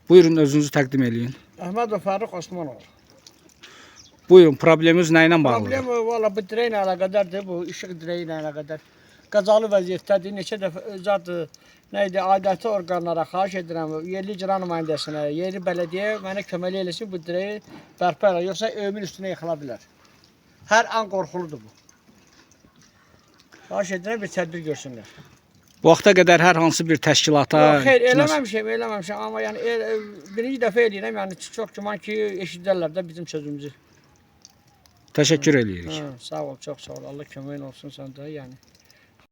Buyurun özünüzü təqdim eləyin. Əhmədov Fərruh Osmanoğlu. Buyurun probleminiz nə ilə bağlıdır? Problem valla bu direğlə əlaqədardır, bu işıq direği ilə əlaqədar. Qəzalı vəziyyətdədir, neçə dəfə zat neydi, aidiyyatı orqanlara xahiş edirəm, yerli icra nümayəndəsinə, yerli bələdiyyə mənə kömək eləsin bu direği bərpa elə, yoxsa övün üstünə yıxıla bilər. Hər an qorxuludur bu. Xahiş edirəm bir tədbir görsünlər. Bu vaxta qədər hər hansı bir təşkilata... Yox, xeyr, eləməmişəm, amma yəni birinci dəfə eləyirəm, yəni çox güman ki, eşidərlər də bizim sözümüzü. Təşəkkür edirik. Sağ ol, çox sağ ol. Allah köməyin olsun səndə, yəni.